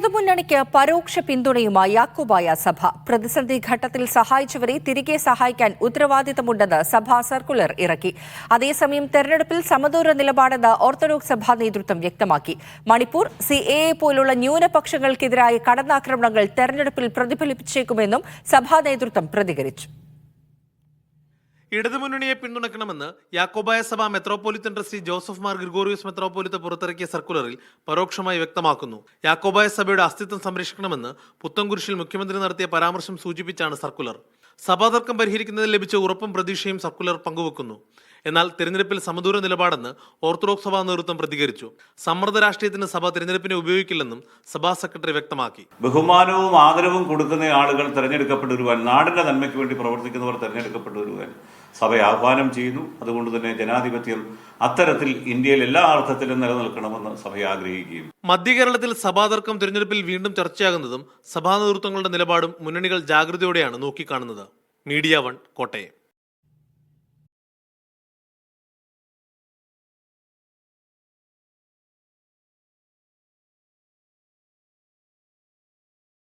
ഇടതുമുന്നണിക്ക് പരോക്ഷ പിന്തുണയുമായി യാക്കോബായ സഭ. പ്രതിസന്ധി ഘട്ടത്തിൽ സഹായിച്ചവരെ തിരികെ സഹായിക്കാൻ ഉത്തരവാദിത്തമുണ്ടെന്ന് സഭ സർക്കുലർ ഇറക്കി. അതേസമയം തെരഞ്ഞെടുപ്പിൽ സമദൂര നിലപാടെന്ന് ഓർത്തഡോക്സ് സഭാ നേതൃത്വം വ്യക്തമാക്കി. മണിപ്പൂർ, CAA പോലുള്ള ന്യൂനപക്ഷങ്ങൾക്കെതിരായ കടന്നാക്രമണങ്ങൾ തെരഞ്ഞെടുപ്പിൽ പ്രതിഫലിപ്പിച്ചേക്കുമെന്നും സഭാ നേതൃത്വം പ്രതികരിച്ചു. ഇടതുമുന്നണിയെ പിന്തുണയ്ക്കണമെന്ന് യാക്കോബായ സഭ metropolitan trustee Joseph Mar Gregorios മെത്രോപൊലിത്ത പുറത്തിറക്കിയ സർക്കുലറിൽ പരോക്ഷമായി വ്യക്തമാക്കുന്നു. യാക്കോബായ സഭയുടെ അസ്തിത്വം സംരക്ഷിക്കണമെന്ന് പുത്തൻകുരിശിൽ മുഖ്യമന്ത്രി നടത്തിയ പരാമർശം സൂചിപ്പിച്ചാണ് സർക്കുലർ. സഭാതർക്കം പരിഹരിക്കുന്നതിൽ ലഭിച്ച ഉറപ്പും പ്രതീക്ഷയും സർക്കുലർ പങ്കുവെക്കുന്നു. എന്നാൽ തിരഞ്ഞെടുപ്പിൽ സമദൂര നിലപാടെന്ന് ഓർത്തഡോക്സ് സഭാ നേതൃത്വം പ്രതികരിച്ചു. സമ്മർദ്ദ രാഷ്ട്രീയത്തിന് സഭ തിരഞ്ഞെടുപ്പിനെ ഉപയോഗിക്കില്ലെന്നും സഭാ സെക്രട്ടറി വ്യക്തമാക്കി. ബഹുമാനവും ആദരവും കൊടുക്കുന്ന ആളുകൾ തെരഞ്ഞെടുക്കപ്പെട്ടു വരുവാൻ, നാടിന്റെ നന്മയ്ക്ക് വേണ്ടി പ്രവർത്തിക്കുന്നവർ തെരഞ്ഞെടുക്കപ്പെട്ടു വരുവാൻ സഭ ആഹ്വാനം ചെയ്യുന്നു. അതുകൊണ്ട് തന്നെ ജനാധിപത്യം അത്തരത്തിൽ ഇന്ത്യയിൽ എല്ലാ അർത്ഥത്തിലും നിലനിൽക്കണമെന്ന് സഭ ആഗ്രഹിക്കുകയും. മധ്യകേരളത്തിൽ സഭാതർക്കം തിരഞ്ഞെടുപ്പിൽ വീണ്ടും ചർച്ചയാകുന്നതും സഭാ നേതൃത്വങ്ങളുടെ നിലപാടും മുന്നണികൾ ജാഗ്രതയോടെയാണ് നോക്കിക്കാണുന്നത്. മീഡിയ 1 കോട്ടയം.